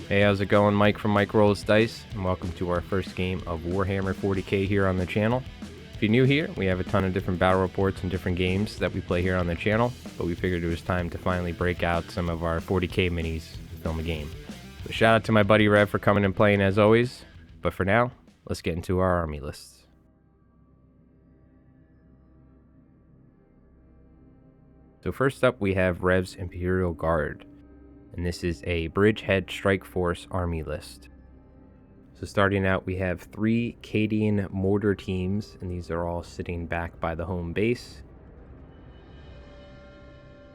Hey, how's it going? Mike from Mike Rolls Dice, and welcome to our first game of Warhammer 40k here on the channel. If you're new here, we have a ton of different battle reports and different games that we play here on the channel, but we figured it was time to finally break out some of our 40k minis and film a game. So shout out to my buddy Rev for coming and playing as always, but for now, let's get into our army lists. So first up we have Rev's Imperial Guard, and this is a Bridgehead Strike Force army list. So starting out we have 3 Cadian mortar teams, and these are all sitting back by the home base.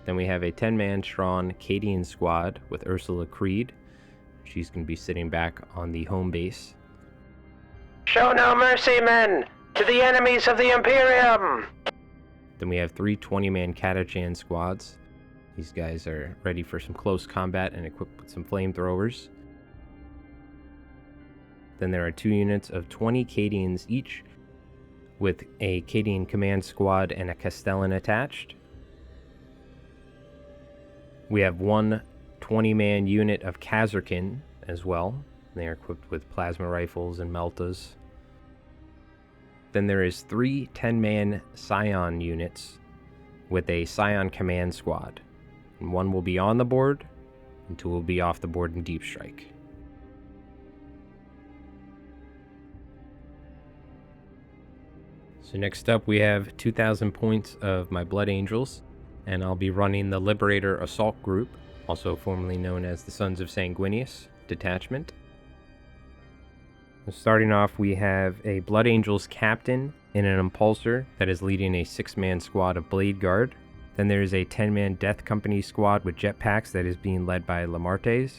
Then we have a 10-man strong Cadian squad with Ursula Creed. She's going to be sitting back on the home base. Show no mercy, men, to the enemies of the Imperium! Then we have 3 20-man Catachan squads. These guys are ready for some close combat and equipped with some flamethrowers. Then there are 2 units of 20 Cadians each, with a Cadian command squad and a Castellan attached. We have 1 20-man unit of Kazarkin as well. They are equipped with plasma rifles and meltas. Then there is 3 10-man Scion units with a Scion command squad. And 1 will be on the board, and 2 will be off the board in Deep Strike. So next up we have 2,000 points of my Blood Angels, and I'll be running the Liberator Assault Group, also formerly known as the Sons of Sanguinius detachment. Starting off, we have a Blood Angels captain and an impulsor that is leading a 6-man squad of Blade Guard. Then there is a 10-man Death Company squad with jetpacks that is being led by Lamartes,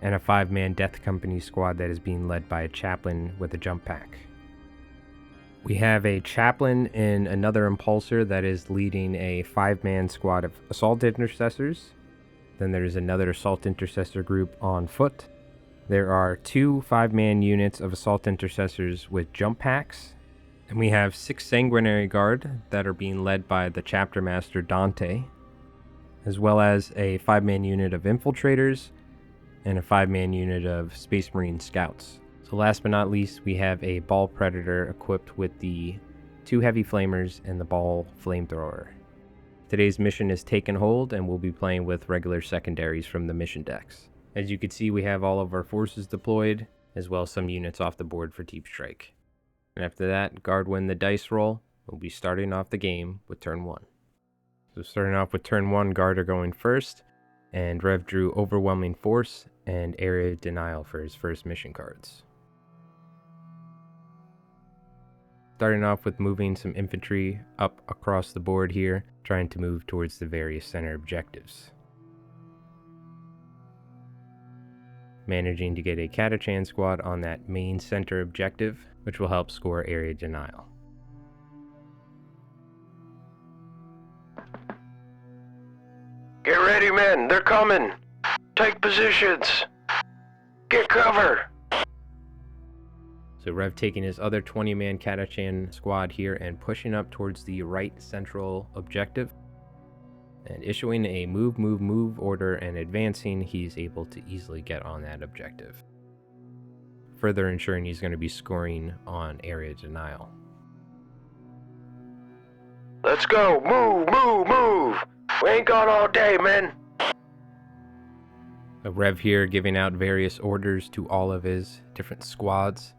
and a 5-man Death Company squad that is being led by a chaplain with a jump pack. We have a chaplain and another impulsor that is leading a 5-man squad of Assault Intercessors. Then there's another Assault Intercessor group on foot. There are 2 5-man units of Assault Intercessors with jump packs. And we have 6 Sanguinary Guard that are being led by the Chapter Master Dante, as well as a 5-man unit of Infiltrators and a 5-man unit of Space Marine Scouts. So last but not least, we have a Ball Predator equipped with the 2 Heavy Flamers and the Ball Flamethrower. Today's mission is Taken Hold, and we'll be playing with regular secondaries from the mission decks. As you can see, we have all of our forces deployed, as well as some units off the board for Deep Strike. And after that, Guard win the dice roll. We'll be starting off the game with turn 1. So starting off with turn 1, Guard are going first, and Rev drew Overwhelming Force and Area Denial for his first mission cards. Starting off with moving some infantry up across the board here, trying to move towards the various center objectives. Managing to get a Catachan squad on that main center objective, which will help score Area Denial. Get ready, men, they're coming! Take positions! Get cover! So Rev taking his other 20-man Catachan squad here and pushing up towards the right central objective. And issuing a move order and advancing, he's able to easily get on that objective, further ensuring he's going to be scoring on Area Denial. Let's go! Move! We ain't got all day, men! A Rev here giving out various orders to all of his different squads,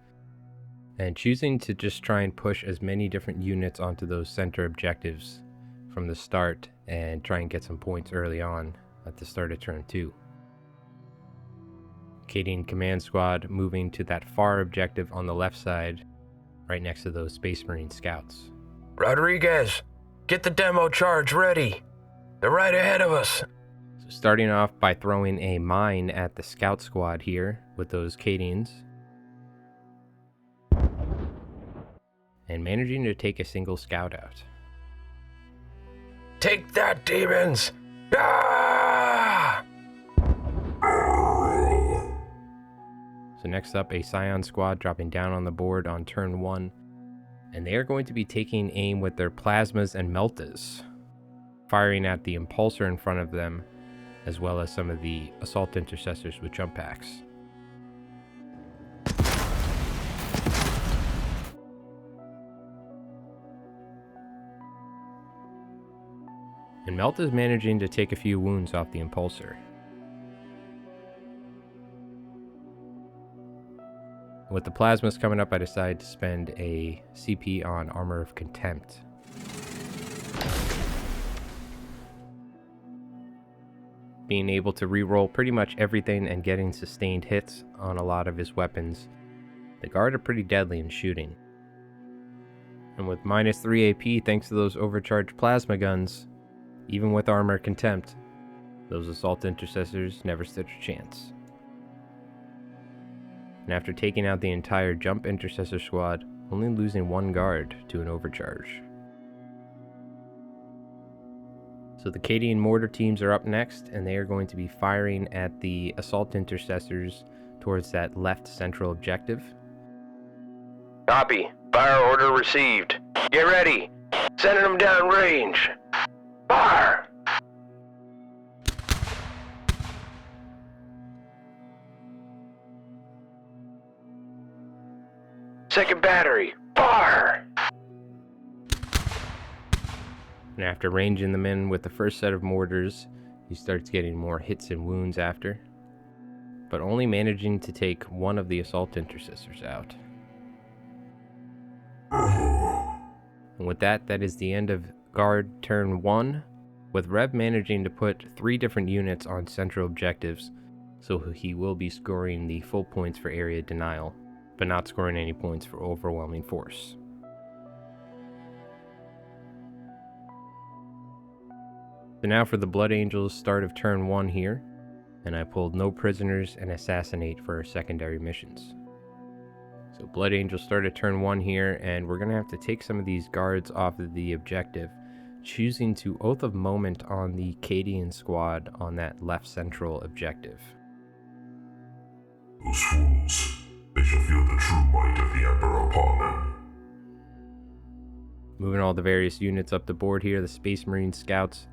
and choosing to just try and push as many different units onto those center objectives from the start and try and get some points early on at the start of turn 2. Cadian command squad moving to that far objective on the left side, right next to those Space Marine Scouts. Rodriguez, get the demo charge ready! They're right ahead of us! So starting off by throwing a mine at the Scout squad here with those Cadians, and managing to take a single Scout out. Take that, demons! Ah! So next up, a Scion squad dropping down on the board on turn 1, and they are going to be taking aim with their plasmas and meltas, firing at the impulsor in front of them, as well as some of the assault intercessors with jump packs. And Melt is managing to take a few wounds off the Impulsor. With the plasmas coming up, I decided to spend a CP on Armor of Contempt. Being able to reroll pretty much everything and getting sustained hits on a lot of his weapons. The Guard are pretty deadly in shooting. And with minus 3 AP thanks to those overcharged plasma guns, even with Armor Contempt, those Assault Intercessors never stood a chance. And after taking out the entire Jump Intercessor squad, only losing one guard to an overcharge. So the Cadian mortar teams are up next, and they are going to be firing at the Assault Intercessors towards that left central objective. Copy. Fire order received. Get ready. Sending them down range. Fire! Second battery. Fire! And after ranging them in with the first set of mortars, he starts getting more hits and wounds after, but only managing to take one of the Assault Intercessors out. And with that, that is the end of Guard turn 1, with Rev managing to put 3 different units on central objectives, so he will be scoring the full points for area denial, but not scoring any points for overwhelming force. So now for the Blood Angels start of turn 1 here, and I pulled no prisoners and assassinate for our secondary missions. So Blood Angels start at turn 1 here, and we're going to have to take some of these guards off of the objective, choosing to Oath of Moment on the Cadian squad on that left central objective. Those fools, they shall feel the true might of the Emperor upon them. Moving all the various units up the board here, the Space Marine Scouts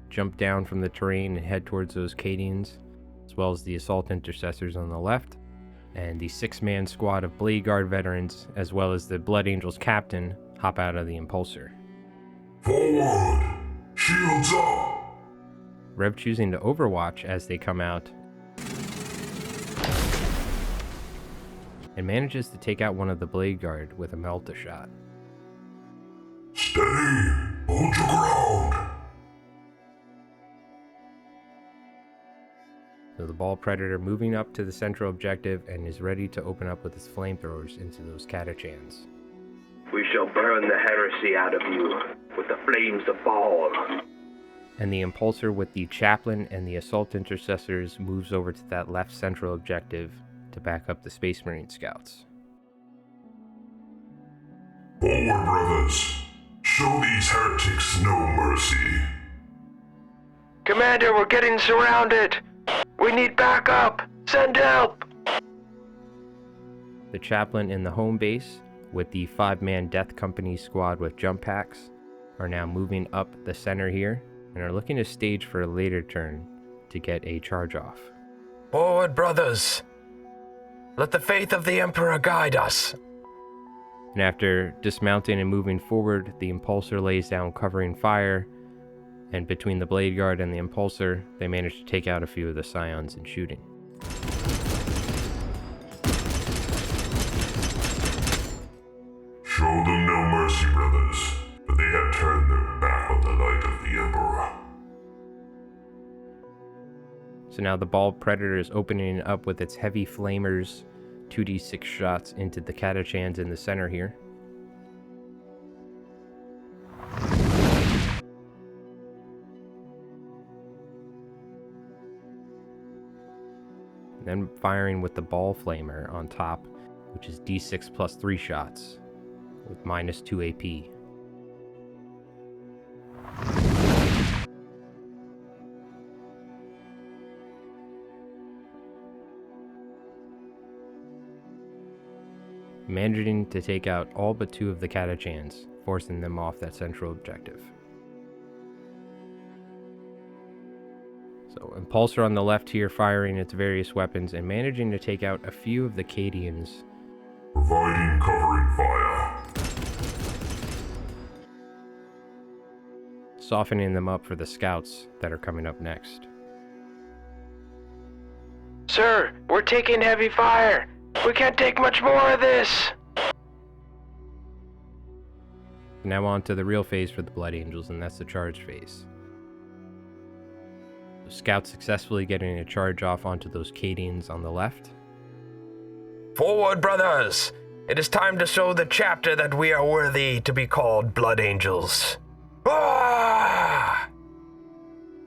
jump down from the terrain and head towards those Cadians, as well as the Assault Intercessors on the left, and the 6-man squad of Blade Guard veterans, as well as the Blood Angels captain, hop out of the Impulsor. Forward! Shields up! Rev choosing to overwatch as they come out, and manages to take out one of the Blade Guard with a Melta shot. Steady! Hold your ground! So the Ball Predator moving up to the central objective and is ready to open up with his flamethrowers into those Catachans. We shall burn the heresy out of you with the flames of Baal. And the Impulsor with the Chaplain and the Assault Intercessors moves over to that left central objective to back up the Space Marine Scouts. Forward, brothers! Show these heretics no mercy. Commander, we're getting surrounded. We need backup. Send help. The Chaplain in the home base with the 5-man Death Company squad with jump packs are now moving up the center here and are looking to stage for a later turn to get a charge off. Forward, brothers. Let the faith of the Emperor guide us. And after dismounting and moving forward, the Impulsor lays down covering fire, and between the Blade Guard and the Impulsor, they manage to take out a few of the Scions in shooting. Show them no mercy, brothers, for they have turned their back on the light of the Emperor. So now the Ball Predator is opening up with its heavy flamers, 2d6 shots into the Catachans in the center here. Then firing with the Ball Flamer on top, which is d6 plus 3 shots, with minus 2 AP. Managing to take out all but 2 of the Catachans, forcing them off that central objective. So Impulsor on the left here firing its various weapons and managing to take out a few of the Cadians. Providing covering fire. softening them up for the scouts that are coming up next. Sir, we're taking heavy fire. We can't take much more of this. Now on to the real phase for the Blood Angels, and that's the charge phase. The scouts successfully getting a charge off onto those Cadians on the left. Forward, brothers! It is time to show the chapter that we are worthy to be called Blood Angels. Ah!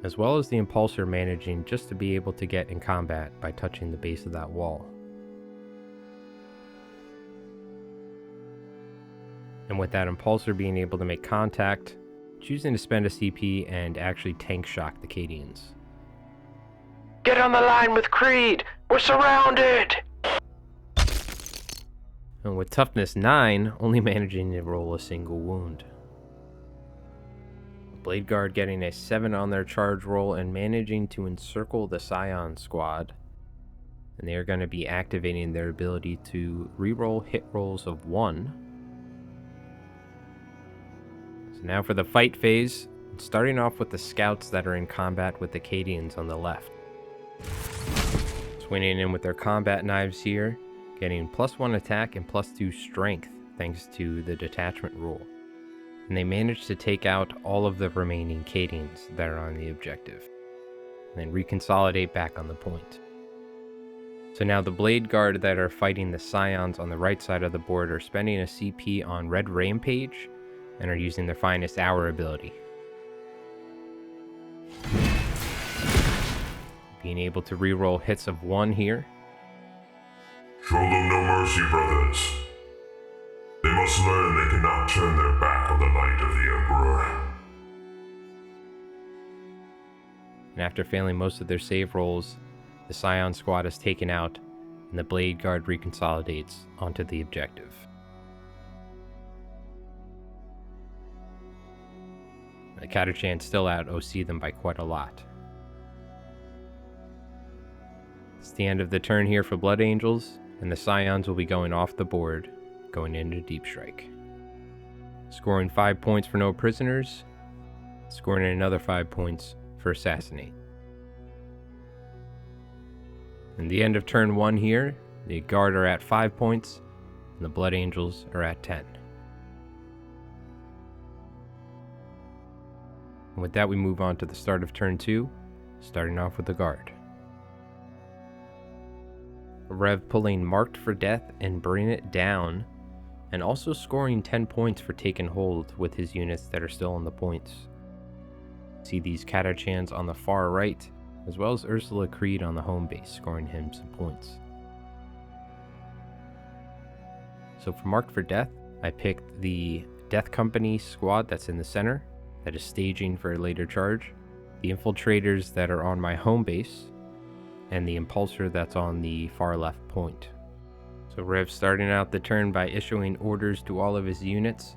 As well as the Impulsor managing just to be able to get in combat by touching the base of that wall. And with that Impulsor being able to make contact, choosing to spend a CP and actually tank shock the Cadians. Get on the line with Creed! We're surrounded! And with toughness 9, only managing to roll a single wound. Blade Guard getting a 7 on their charge roll and managing to encircle the Scion squad. And they are going to be activating their ability to reroll hit rolls of 1. So now for the fight phase, starting off with the scouts that are in combat with the Cadians on the left. Swinging in with their combat knives here, getting +1 attack and +2 strength thanks to the detachment rule. And they managed to take out all of the remaining Cadians that are on the objective, and then reconsolidate back on the point. So now the Blade Guard that are fighting the Scions on the right side of the board are spending a CP on Red Rampage, and are using their Finest Hour ability. Being able to reroll hits of 1 here. Show them no mercy, brothers. They must learn they cannot turn their back on the light of the Emperor. And after failing most of their save rolls, the Scion squad is taken out, and the Blade Guard reconsolidates onto the objective. The Catachan's still out OC them by quite a lot. It's the end of the turn here for Blood Angels, and the Scions will be going off the board, going into Deep Strike. Scoring 5 points for no prisoners, scoring another 5 points for Assassinate. And the end of turn 1 here, the Guard are at 5 points, and the Blood Angels are at 10. And with that, we move on to the start of turn 2, starting off with the Guard. Rev pulling Marked for Death and Bring It Down, and also scoring 10 points for Taken Hold with his units that are still on the points. See these Catachans on the far right, as well as Ursula Creed on the home base, scoring him some points. So for Marked for Death, I picked the Death Company squad that's in the center, that is staging for a later charge, the Infiltrators that are on my home base, and the Impulsor that's on the far left point. So Rev starting out the turn by issuing orders to all of his units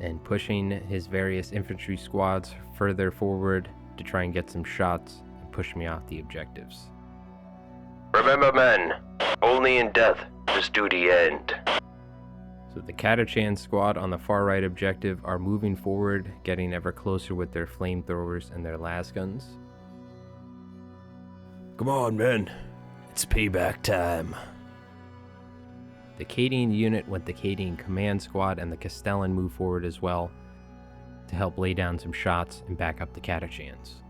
and pushing his various infantry squads further forward to try and get some shots and push me off the objectives. Remember, men, only in death does duty end. So the Catachan squad on the far right objective are moving forward, getting ever closer with their flamethrowers and their lasguns. Come on, men. It's payback time. The Cadian unit with the Cadian command squad and the Castellan move forward as well to help lay down some shots and back up the Catachans.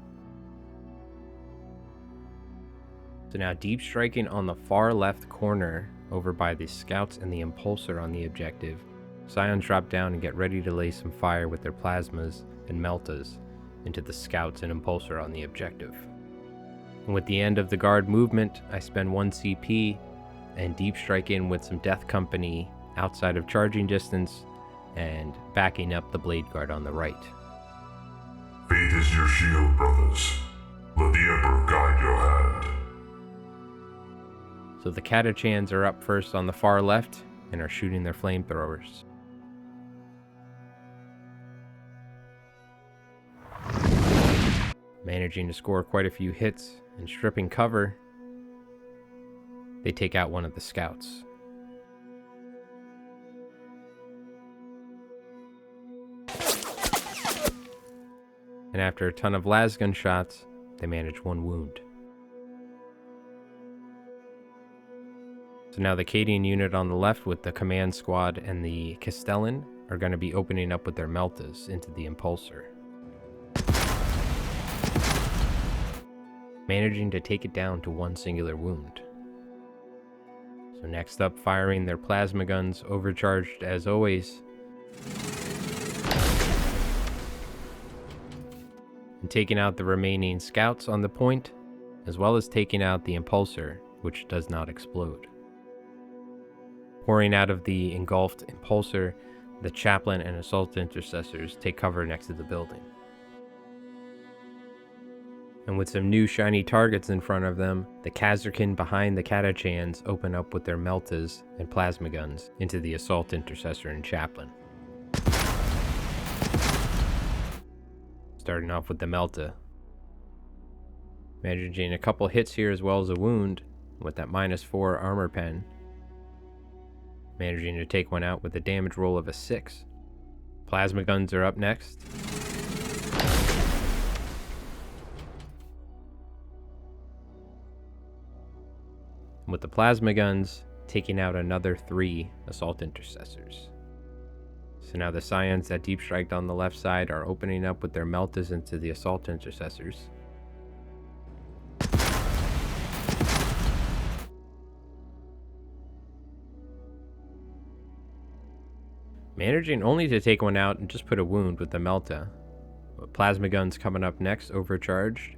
So now deep striking on the far left corner over by the scouts and the Impulsor on the objective. Scions drop down and get ready to lay some fire with their plasmas and meltas into the scouts and Impulsor on the objective. And with the end of the Guard movement, I spend 1 CP and deep strike in with some Death Company outside of charging distance and backing up the Blade Guard on the right. Faith is your shield, brothers. Let the Emperor guide your hand. So the Catachans are up first on the far left and are shooting their flamethrowers. Managing to score quite a few hits and stripping cover, they take out one of the scouts. and after a ton of lasgun shots, they manage 1 wound. So now the Cadian unit on the left with the command squad and the Castellan are going to be opening up with their Meltas into the Impulsor, managing to take it down to 1 singular wound. So next up, firing their plasma guns, overcharged as always, and taking out the remaining scouts on the point, as well as taking out the Impulsor, which does not explode. Pouring out of the engulfed Impulsor, the Chaplain and Assault Intercessors take cover next to the building. And with some new shiny targets in front of them, the Khazarkin behind the Catachans open up with their Meltas and plasma guns into the Assault Intercessor and Chaplain. Starting off with the Melta. Managing a couple hits here as well as a wound with that -4 armor pen. Managing to take one out with a damage roll of a 6. Plasma guns are up next. With the plasma guns, taking out another 3 Assault Intercessors. So now the Scions that deep striked on the left side are opening up with their Meltas into the Assault Intercessors. Managing only to take one out and just put a wound with the Melta. With plasma guns coming up next, overcharged.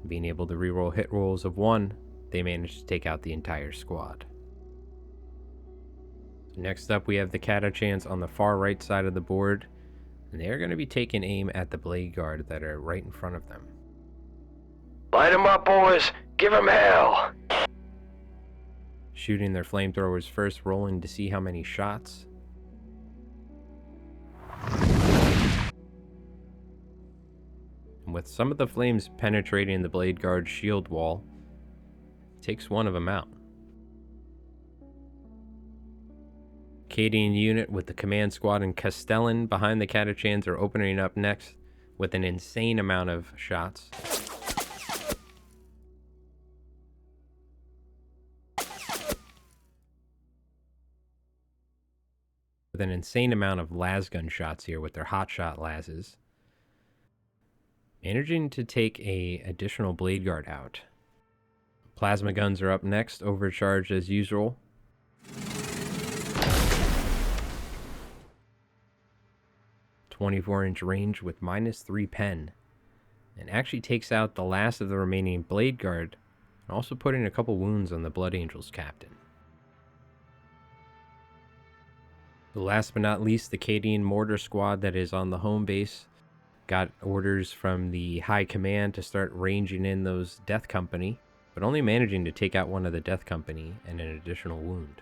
Being able to reroll hit rolls of 1, they managed to take out the entire squad. So next up, we have the Catachans on the far right side of the board, and they are going to be taking aim at the Blade Guard that are right in front of them. Light 'em up, boys! Give 'em hell! Shooting their flamethrowers first, rolling to see how many shots. And with some of the flames penetrating the Blade Guard's shield wall, takes one of them out. Cadian unit with the command squad and Castellan behind the Catachans are opening up next with an insane amount of shots. With an insane amount of lasgun shots here with their hotshot lases. Managing to take a additional Blade Guard out. Plasma guns are up next, overcharged as usual. .24-inch range with -3 pen. And actually takes out the last of the remaining Blade Guard, and also putting a couple wounds on the Blood Angels captain. Last but not least, the Cadian mortar squad that is on the home base got orders from the high command to start ranging in those Death Company, but only managing to take out one of the Death Company and an additional wound.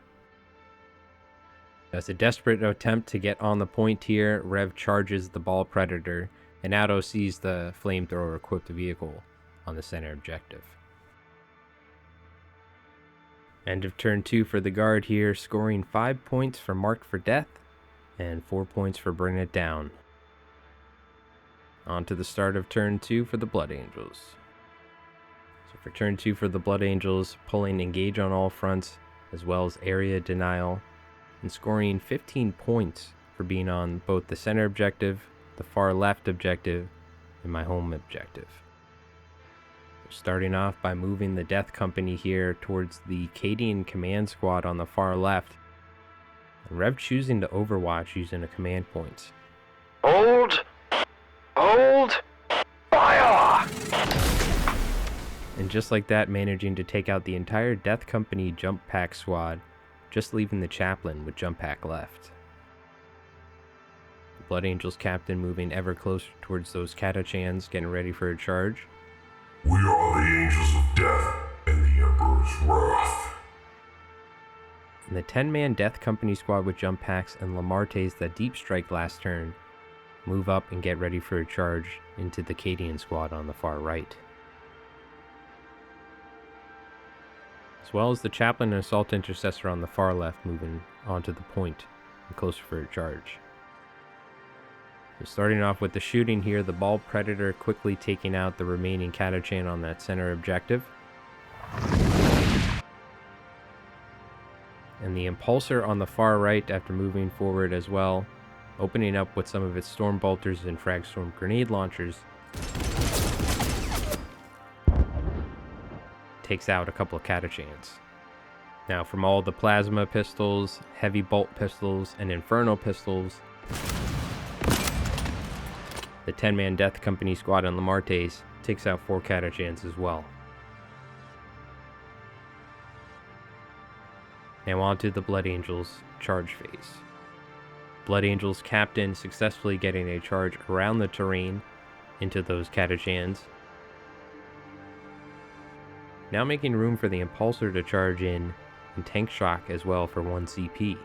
As a desperate attempt to get on the point here, Rev charges the Ball Predator, and Auto sees the flamethrower equipped vehicle on the center objective. End of turn 2 for the Guard here, scoring 5 points for Marked for Death, and 4 points for Bring It Down. On to the start of turn 2 for the Blood Angels. So for turn 2 for the Blood Angels, pulling Engage on all fronts, as well as Area Denial, and scoring 15 points for being on both the center objective, the far left objective, and my home objective. Starting off by moving the Death Company here towards the Cadian command squad on the far left, and Rev choosing to overwatch using a command point. Hold! Hold! Fire! And just like that, managing to take out the entire Death Company jump pack squad, just leaving the Chaplain with jump pack left. The Blood Angels captain moving ever closer towards those Catachans, getting ready for a charge. We are the Angels of Death and the Emperor's Wrath. And the 10-man Death Company squad with jump packs and Lamartes that deep strike last turn move up and get ready for a charge into the Cadian squad on the far right. as well as the chaplain and assault intercessor on the far left moving onto the point and closer for a charge. So starting off with the shooting here, the ball predator quickly taking out the remaining Catachan on that center objective. And the impulsor on the far right, after moving forward as well, opening up with some of its storm bolters and fragstorm grenade launchers, takes out a couple of Catachans. Now, from all the plasma pistols, heavy bolt pistols, and inferno pistols, the 10-man Death Company squad on Lamartes takes out 4 Catachans as well. Now on to the Blood Angels charge phase. Blood Angels captain successfully getting a charge around the terrain into those Catachans. Now making room for the Impulsor to charge in and tank shock as well for 1 CP.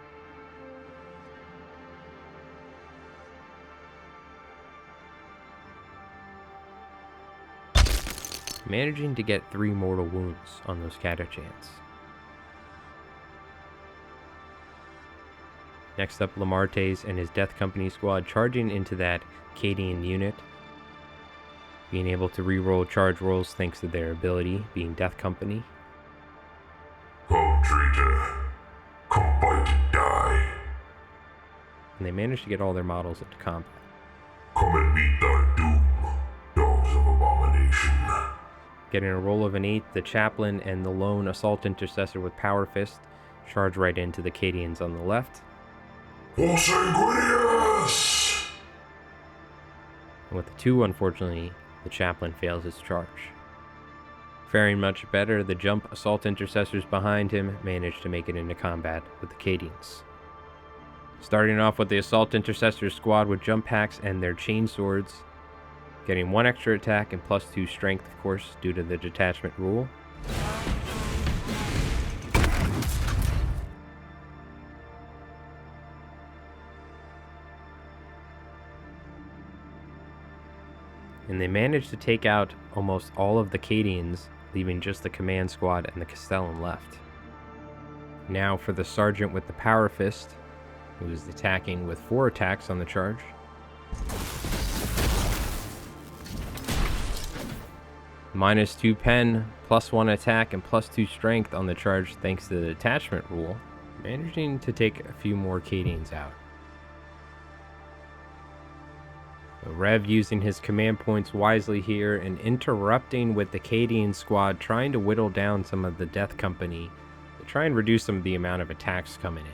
Managing to get 3 mortal wounds on those Catachans. Next up, Lamartes and his Death Company squad charging into that Cadian unit, being able to reroll charge rolls thanks to their ability, being Death Company. Come, traitor. Come fight and die. And they managed to get all their models into combat. Come and meet thy doom, dogs of abomination. Getting a roll of an 8, the Chaplain and the lone Assault Intercessor with Power Fist charge right into the Cadians on the left. O Sanguinius! And with the 2, unfortunately, the Chaplain fails his charge. Faring much better, the jump Assault Intercessors behind him managed to make it into combat with the Cadians. Starting off with the Assault Intercessors squad with jump packs and their chain swords, getting 1 extra attack and +2 strength, of course, due to the detachment rule. And they managed to take out almost all of the Cadians, leaving just the command squad and the Castellan left. Now for the Sergeant with the Power Fist, who is attacking with 4 attacks on the charge. -2 pen, +1 attack, and +2 strength on the charge thanks to the detachment rule, managing to take a few more Cadians out. Rev using his command points wisely here and interrupting with the Cadian squad, trying to whittle down some of the Death Company to try and reduce some of the amount of attacks coming in.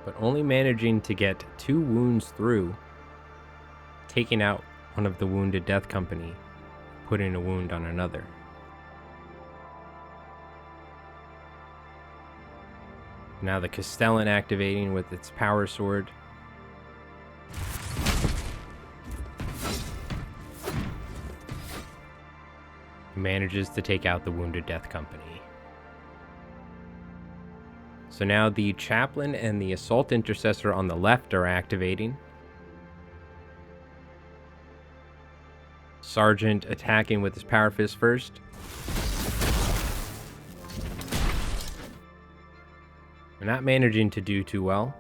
But only managing to get 2 wounds through, taking out one of the wounded Death Company, putting a wound on another. Now the Castellan activating with its power sword. Manages to take out the wounded Death Company. So now the Chaplain and the Assault Intercessor on the left are activating. Sergeant attacking with his Power Fist first. Not managing to do too well.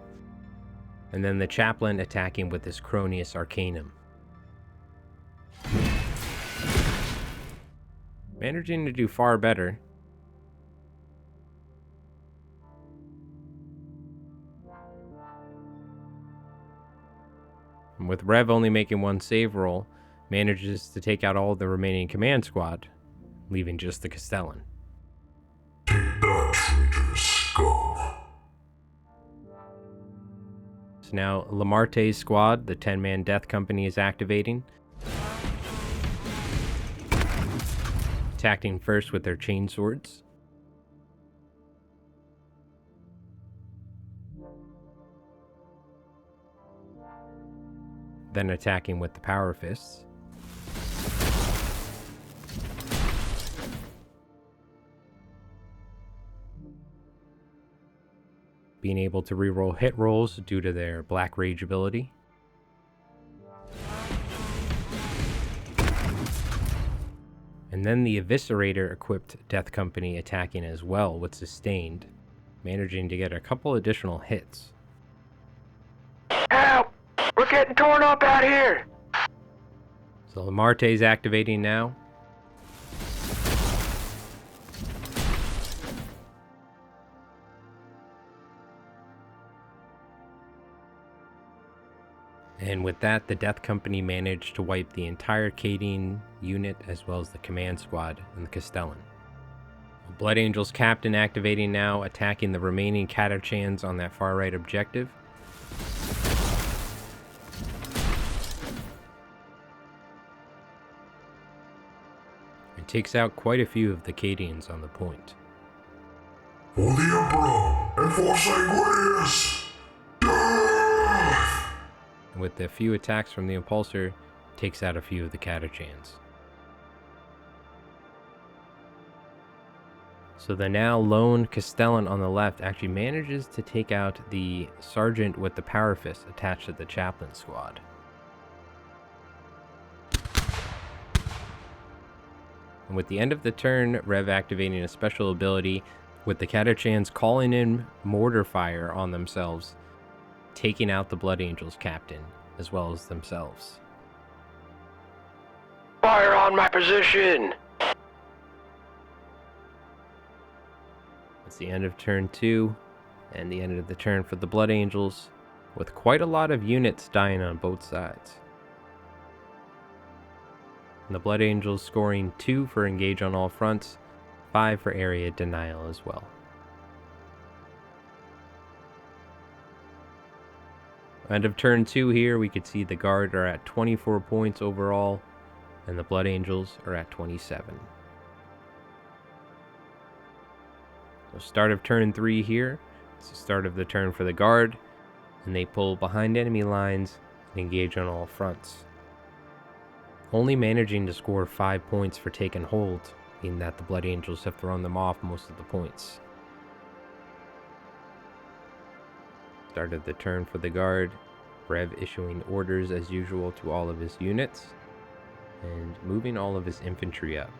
And then the Chaplain attacking with his Cronius Arcanum. Managing to do far better. And with Rev only making 1 save roll, manages to take out all the remaining command squad, leaving just the Castellan. Take that, traitorous scum. So now Lamarte's squad, the 10-man Death Company, is activating. Attacking first with their chain swords. Then attacking with the Power Fists. being able to reroll hit rolls due to their Black Rage ability. And then the Eviscerator equipped Death Company attacking as well with Sustained, managing to get a couple additional hits. Help! We're getting torn up out here! So Lamarte's activating now. And with that, the Death Company managed to wipe the entire Cadian unit as well as the command squad and the Castellan. Blood Angel's captain activating now, attacking the remaining Catachans on that far right objective. And takes out quite a few of the Cadians on the point. For the Emperor and for Sanguinius! Death! And with a few attacks from the Impulsor, takes out a few of the Catachans. So the now lone Castellan on the left actually manages to take out the Sergeant with the Power Fist attached to the Chaplain squad. And with the end of the turn, Rev activating a special ability with the Catachans calling in mortar fire on themselves, taking out the Blood Angels captain as well as themselves. Fire on my position! It's the end of turn 2 and the end of the turn for the Blood Angels, with quite a lot of units dying on both sides. And the Blood Angels scoring 2 for engage on all fronts, 5 for area denial as well. End of turn 2 here, we could see the Guard are at 24 points overall, and the Blood Angels are at 27. So start of turn 3 here, it's the start of the turn for the Guard, and they pull behind enemy lines and engage on all fronts. Only managing to score 5 points for taking hold, meaning that the Blood Angels have thrown them off most of the points. Start of the turn for the Guard, Rev issuing orders as usual to all of his units, and moving all of his infantry up.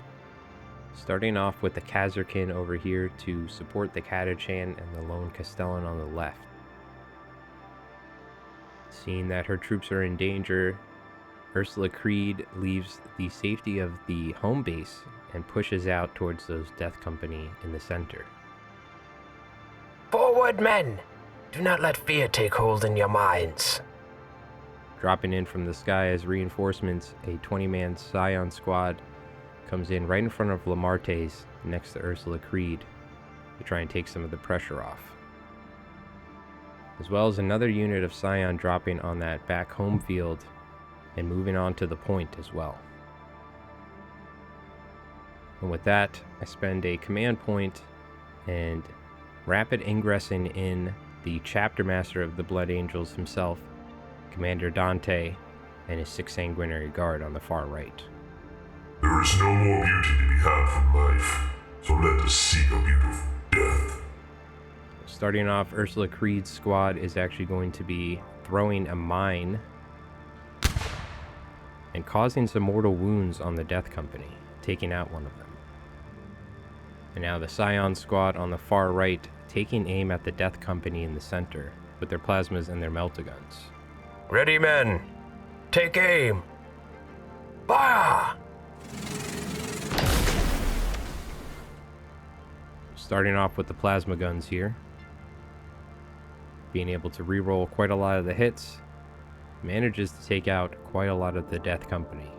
Starting off with the Kazarkin over here to support the Catachan and the lone Castellan on the left. Seeing that her troops are in danger, Ursula Creed leaves the safety of the home base and pushes out towards those Death Company in the center. Forward, men! Do not let fear take hold in your minds. Dropping in from the sky as reinforcements, a 20-man Scion squad comes in right in front of Lamarte's next to Ursula Creed to try and take some of the pressure off. As well as another unit of Scion dropping on that back home field and moving on to the point as well. And with that, I spend a command point and rapid ingressing in the chapter master of the Blood Angels himself, Commander Dante, and his 6 Sanguinary Guard on the far right. There is no more beauty to be had from life, so let us seek a beautiful death. Starting off, Ursula Creed's squad is actually going to be throwing a mine and causing some mortal wounds on the Death Company, taking out one of them. And now the Scion squad on the far right taking aim at the Death Company in the center with their plasmas and their meltaguns. Ready, men. Take aim. Fire! Starting off with the plasma guns here. Being able to reroll quite a lot of the hits, manages to take out quite a lot of the Death Company,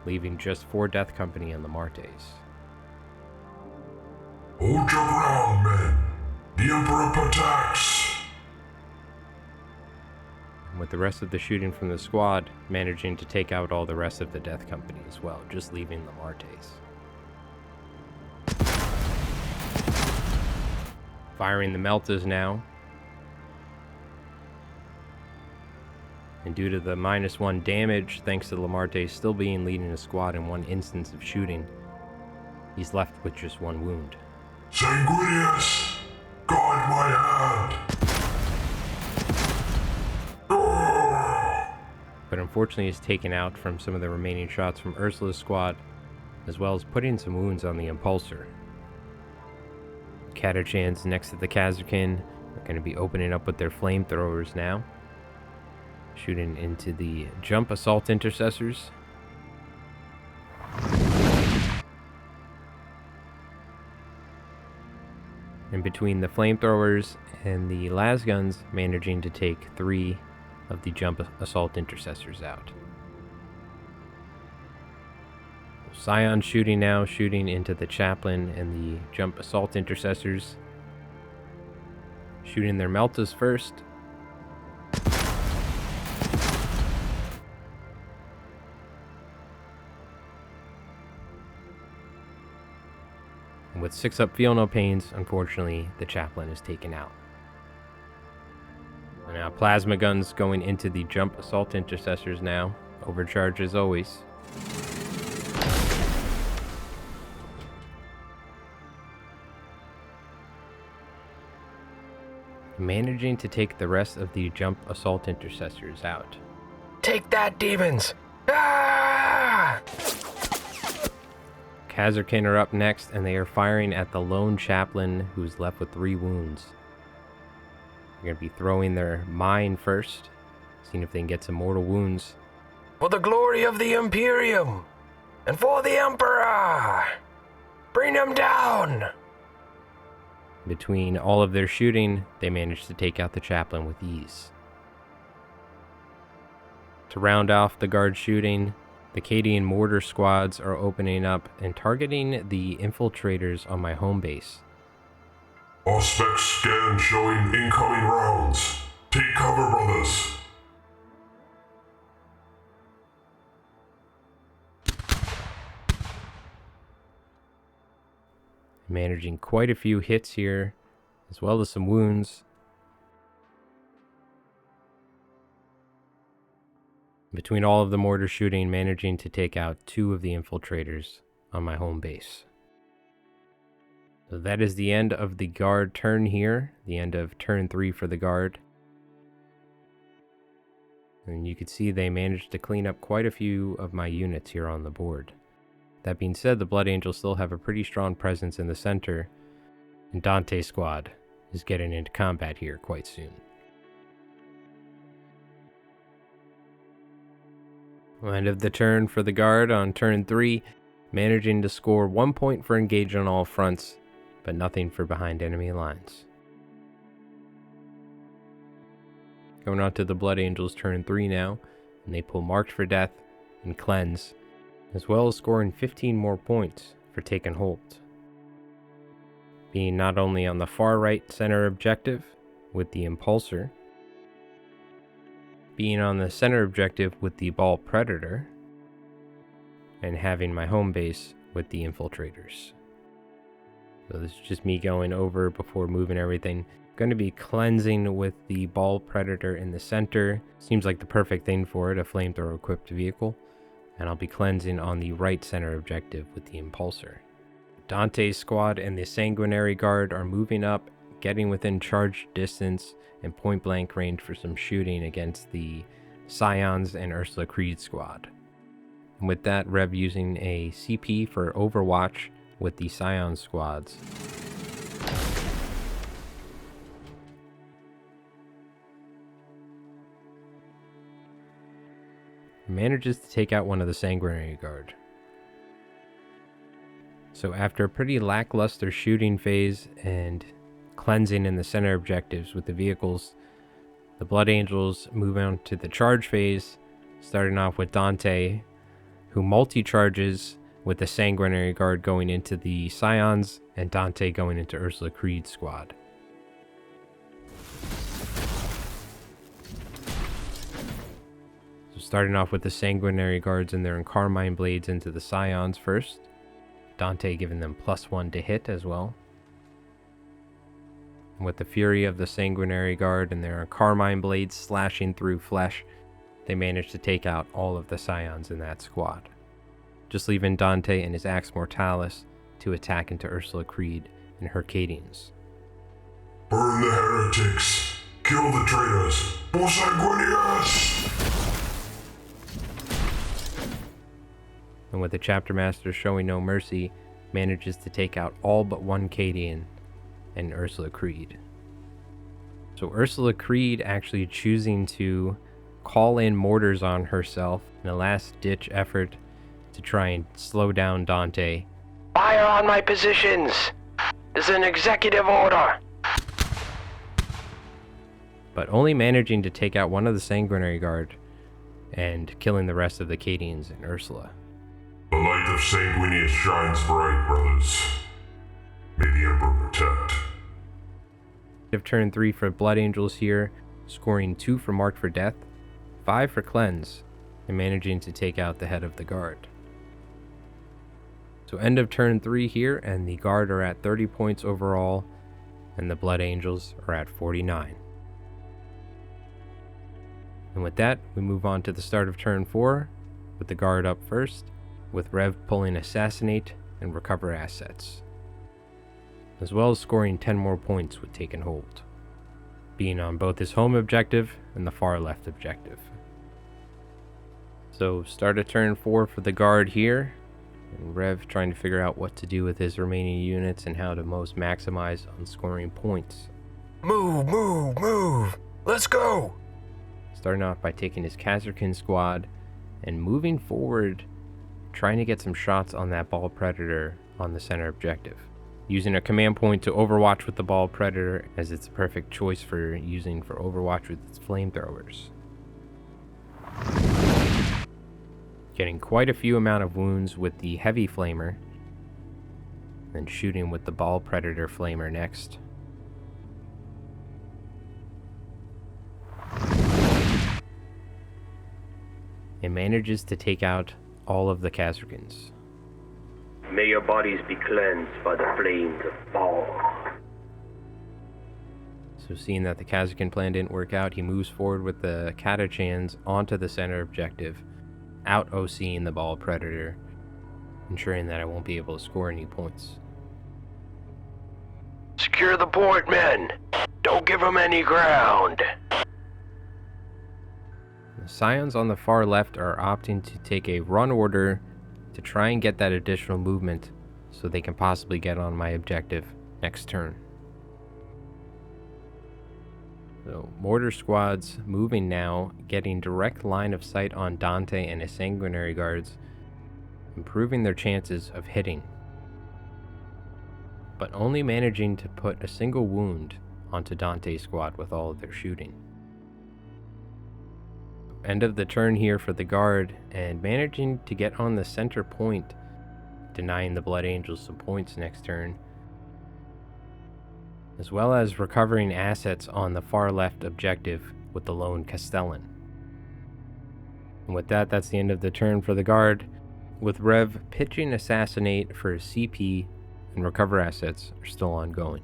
leaving just 4 Death Company on the Martes. Hold your ground, men. The Emperor attacks. And with the rest of the shooting from the squad, managing to take out all the rest of the Death Company as well, just leaving the Martes. Firing the Meltas now. And due to the -1 damage, thanks to Lamarte still being leading a squad in 1 instance of shooting, he's left with just 1 wound. Sanguinius, God Take my hand! But unfortunately is taken out from some of the remaining shots from Ursula's squad, as well as putting some wounds on the Impulsor. Catachans next to the Kazarkin are going to be opening up with their flamethrowers now, shooting into the jump assault intercessors. And between the flamethrowers and the lasguns, managing to take 3 of the jump assault intercessors out. Scion shooting now, shooting into the chaplain and the jump assault intercessors. Shooting their Meltas first. And with 6 up, feel no pains. Unfortunately, the chaplain is taken out. And now plasma guns going into the jump assault intercessors now. Overcharge as always. Managing to take the rest of the jump assault intercessors out. Take that, demons! Ah! Kazarkin are up next, and they are firing at the lone chaplain who's left with 3 wounds. They're going to be throwing their mine first, seeing if they can get some mortal wounds. For the glory of the Imperium! And for the Emperor! Bring him down! Between all of their shooting, they manage to take out the chaplain with ease. To round off the guard shooting, the Cadian mortar squads are opening up and targeting the infiltrators on my home base. Auspex scan showing incoming rounds. Take cover, brothers. Managing quite a few hits here, as well as some wounds. Between all of the mortar shooting, managing to take out 2 of the infiltrators on my home base. So that is the end of the guard turn here, the end of turn 3 for the guard. And you can see they managed to clean up quite a few of my units here on the board. That being said, the Blood Angels still have a pretty strong presence in the center, and Dante's squad is getting into combat here quite soon. End of the turn for the guard on turn 3, managing to score 1 point for engage on all fronts, but nothing for behind enemy lines. Going on to the Blood Angels turn 3 now, and they pull Marked for Death and Cleanse, as well as scoring 15 more points for Take and Hold. Being not only on the far right center objective with the Impulsor, being on the center objective with the Ball Predator, and having my home base with the Infiltrators. So this is just me going over before moving everything. Going to be cleansing with the Ball Predator in the center. Seems like the perfect thing for it, a flamethrower equipped vehicle. And I'll be cleansing on the right center objective with the Impulsor. Dante's squad and the Sanguinary Guard are moving up, getting within charge distance and point blank range for some shooting against the Scions and Ursula Creed squad. And with that, Rev using a CP for Overwatch with the Scion squads. Manages to take out one of the Sanguinary Guard. So after a pretty lackluster shooting phase and cleansing in the center objectives with the vehicles, the Blood Angels move on to the charge phase, starting off with Dante, who multi-charges with the Sanguinary Guard going into the Scions and Dante going into Ursula Creed's squad. Starting off with the Sanguinary Guards and their Carmine Blades into the Scions first. Dante giving them +1 to hit as well. And with the fury of the Sanguinary Guard and their Carmine Blades slashing through flesh, they manage to take out all of the Scions in that squad. Just leaving Dante and his Axe Mortalis to attack into Ursula Creed and her Cadians. Burn the heretics! Kill the traitors! Por sanguinius! And with the chapter master showing no mercy, manages to take out all but one Cadian and Ursula Creed. So Ursula Creed actually choosing to call in mortars on herself in a last-ditch effort to try and slow down Dante. Fire on my positions! This is an executive order! But only managing to take out one of the Sanguinary Guard and killing the rest of the Cadians and Ursula. The light of Sanguinius shines bright, brothers. May the Emperor protect. Of turn 3 for Blood Angels here, scoring 2 for Marked for Death, 5 for Cleanse, and managing to take out the head of the guard. So end of turn 3 here, and the guard are at 30 points overall, and the Blood Angels are at 49. And with that, we move on to the start of turn 4, with the guard up first, with Rev pulling Assassinate and Recover Assets, as well as scoring 10 more points with Taken Hold, being on both his home objective and the far left objective. So start of turn 4 for the guard here, and Rev trying to figure out what to do with his remaining units and how to most maximize on scoring points. Move, move, move! Let's go! Starting off by taking his Khazarkin squad and moving forward, trying to get some shots on that Ball Predator on the center objective, using a command point to overwatch with the Ball Predator, as it's a perfect choice for using for overwatch with its flamethrowers. Getting quite a few amount of wounds with the Heavy Flamer, then shooting with the Ball Predator Flamer next. It manages to take out all of the Khazarkins. May your bodies be cleansed by the flames of Baal. So seeing that the Khazarkin plan didn't work out, he moves forward with the Catachans onto the center objective, out OCing the Ball Predator, ensuring that I won't be able to score any points. Secure the port, men! Don't give them any ground! The Scions on the far left are opting to take a run order to try and get that additional movement so they can possibly get on my objective next turn. So mortar squads moving now, getting direct line of sight on Dante and his Sanguinary Guards, improving their chances of hitting, but only managing to put a single wound onto Dante's squad with all of their shooting. End of the turn here for the guard, and managing to get on the center point, denying the Blood Angels some points next turn, as well as recovering assets on the far left objective with the lone Castellan. And with that, that's the end of the turn for the guard, with Rev pitching Assassinate for CP and Recover Assets are still ongoing.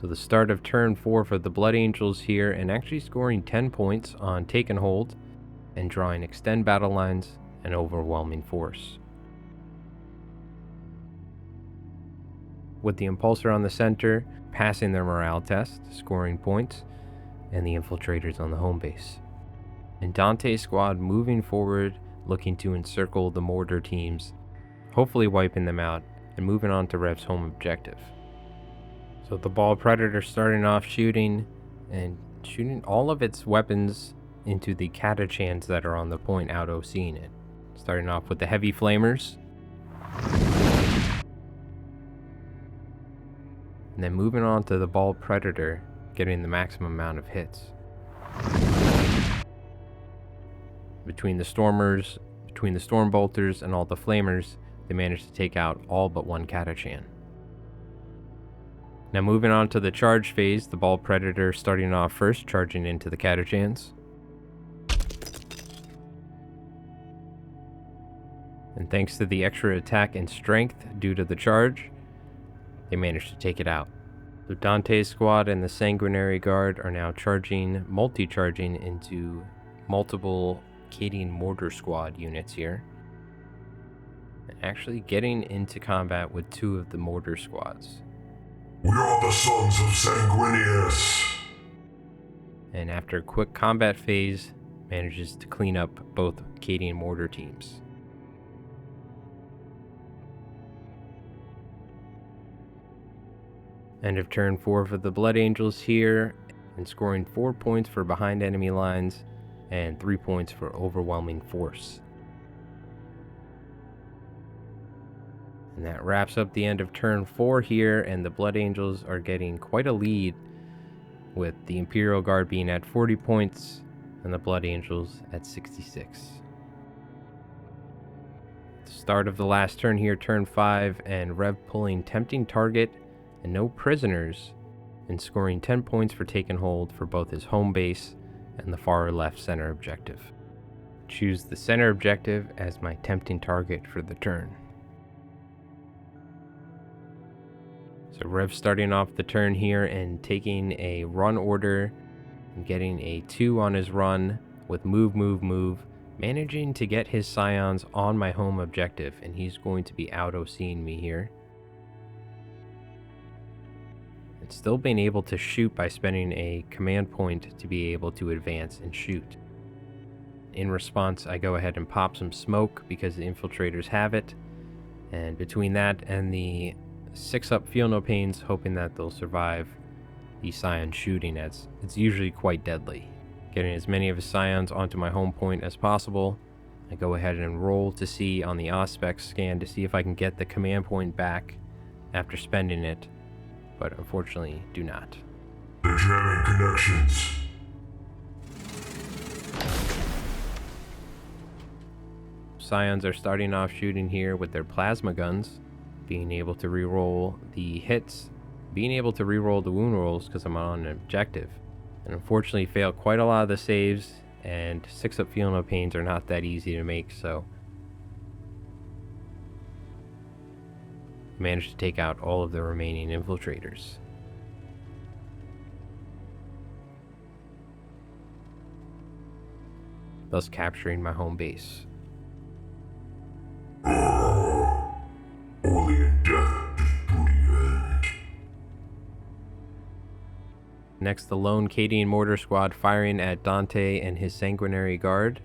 So the start of turn 4 for the Blood Angels here, and actually scoring 10 points on Taken Hold and drawing Extend Battle Lines and Overwhelming Force. With the Impulsor on the center, passing their morale test, scoring points, and the Infiltrators on the home base. And Dante's squad moving forward, looking to encircle the mortar teams, hopefully wiping them out, and moving on to Rev's home objective. So the Ball Predator starting off shooting, and shooting all of its weapons into the Catachans that are on the point out OCing it. Starting off with the Heavy Flamers, and then moving on to the Ball Predator, getting the maximum amount of hits. Between the Stormers, between the Stormbolters and all the Flamers, they managed to take out all but one Catachan. Now moving on to the charge phase, the Ball Predator starting off first, charging into the Catachans. And thanks to the extra attack and strength due to the charge, they managed to take it out. So Dante's squad and the Sanguinary Guard are now charging, multi-charging into multiple Cadian Mortar Squad units here. And actually getting into combat with two of the Mortar Squads. We are the sons of Sanguinius. And after a quick combat phase, manages to clean up both Cadian mortar teams. End of turn 4 for the Blood Angels here, and scoring 4 points for behind enemy lines, and 3 points for overwhelming force. And that wraps up the end of turn 4 here, and the Blood Angels are getting quite a lead, with the Imperial Guard being at 40 points, and the Blood Angels at 66. Start of the last turn here, turn 5, and Rev pulling Tempting Target and no prisoners, and scoring 10 points for taking hold for both his home base and the far left center objective. Choose the center objective as my tempting target for the turn. So Rev starting off the turn here and taking a run order and getting a 2 on his run with move, managing to get his scions on my home objective, and he's going to be auto-seeing me here. And still being able to shoot by spending a command point to be able to advance and shoot. In response, I go ahead and pop some smoke because the infiltrators have it, and between that and the 6-up Feel No Pains, hoping that they'll survive the scion shooting, as it's usually quite deadly. Getting as many of his scions onto my home point as possible, I go ahead and roll to see on the Auspex scan to see if I can get the command point back after spending it, but unfortunately do not. They're jamming connections. Scions are starting off shooting here with their plasma guns, being able to reroll the hits, being able to reroll the wound rolls because I'm on an objective, and unfortunately fail quite a lot of the saves, and 6-up Feel No Pains are not that easy to make, so managed to take out all of the remaining infiltrators. Thus capturing my home base. Only in death does booty end. Next, the lone Cadian mortar squad firing at Dante and his Sanguinary Guard.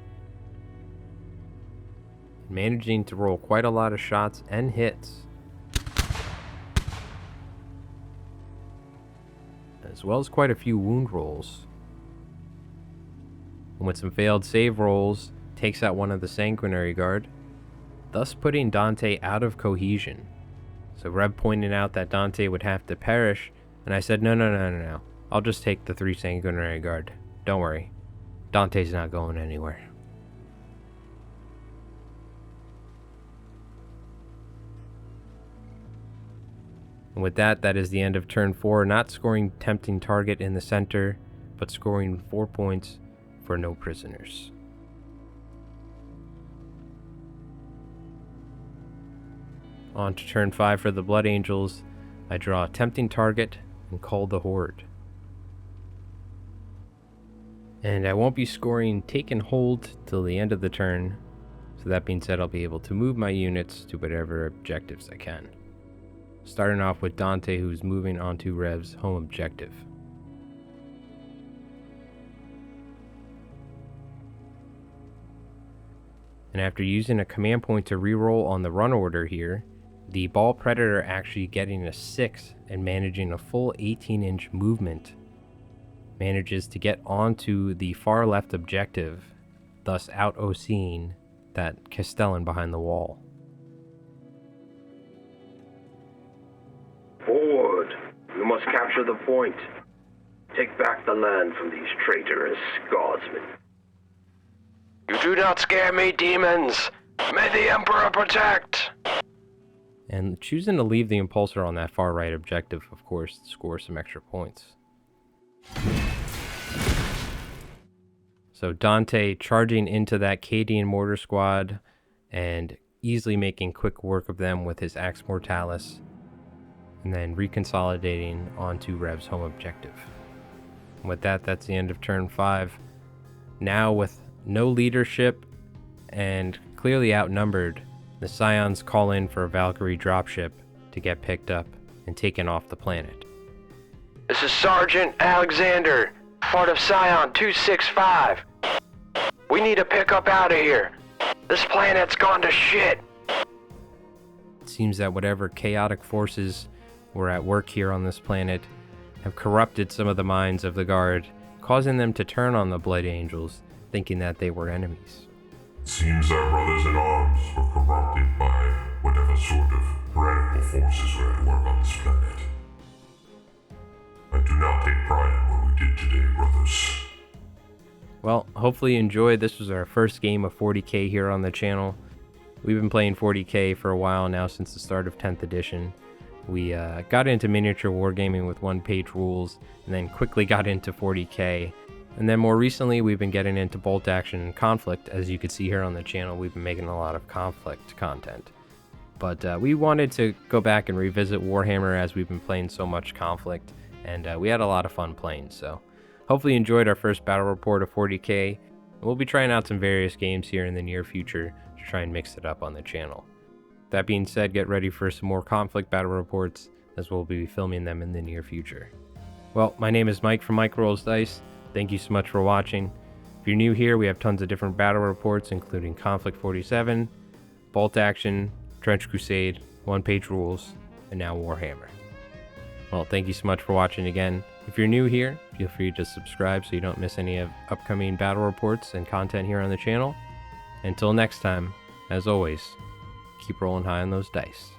Managing to roll quite a lot of shots and hits, as well as quite a few wound rolls. And with some failed save rolls, takes out one of the Sanguinary Guard, thus putting Dante out of cohesion. So Reb pointed out that Dante would have to perish, and I said, no. I'll just take the 3 Sanguinary Guard. Don't worry. Dante's not going anywhere. And with that, that is the end of turn 4, not scoring tempting target in the center, but scoring 4 points for no prisoners. On to turn 5 for the Blood Angels. I draw a tempting target and call the Horde. And I won't be scoring Taken Hold till the end of the turn, so that being said, I'll be able to move my units to whatever objectives I can. Starting off with Dante, who's moving onto Rev's home objective. And after using a command point to reroll on the run order here, the Ball Predator actually getting a 6 and managing a full 18-inch movement, manages to get onto the far left objective, thus out-OCing that Castellan behind the wall. Forward! We must capture the point. Take back the land from these traitorous guardsmen. You do not scare me, demons! May the Emperor protect! And choosing to leave the Impulsor on that far right objective, of course, to score some extra points. So Dante charging into that Cadian mortar squad and easily making quick work of them with his Axe Mortalis, and then reconsolidating onto Rev's home objective. And with that, that's the end of turn 5. Now with no leadership and clearly outnumbered, the Scions call in for a Valkyrie dropship to get picked up and taken off the planet. This is Sergeant Alexander, part of Scion 265. We need to pick up out of here. This planet's gone to shit. It seems that whatever chaotic forces were at work here on this planet have corrupted some of the minds of the Guard, causing them to turn on the Blood Angels, thinking that they were enemies. It seems our brothers in arms were corrupted by whatever sort of radical forces were at work on this planet. I do not take pride in what we did today, brothers. Well, hopefully you enjoyed. This was our first game of 40k here on the channel. We've been playing 40k for a while now, since the start of 10th edition. We got into miniature wargaming with one-page rules, and then quickly got into 40k. And then more recently, we've been getting into bolt action and conflict. As you can see here on the channel, we've been making a lot of conflict content. But we wanted to go back and revisit Warhammer, as we've been playing so much conflict, and we had a lot of fun playing. So hopefully you enjoyed our first battle report of 40k. We'll be trying out some various games here in the near future to try and mix it up on the channel. That being said, get ready for some more conflict battle reports, as we'll be filming them in the near future. Well, my name is Mike from Mike Rolls Dice. Thank you so much for watching. If you're new here, we have tons of different battle reports, including Conflict 47, Bolt Action, Trench Crusade, one-page rules, and now Warhammer. Well, thank you so much for watching again. If you're new here, feel free to subscribe so you don't miss any of upcoming battle reports and content here on the channel. Until next time, as always, keep rolling high on those dice.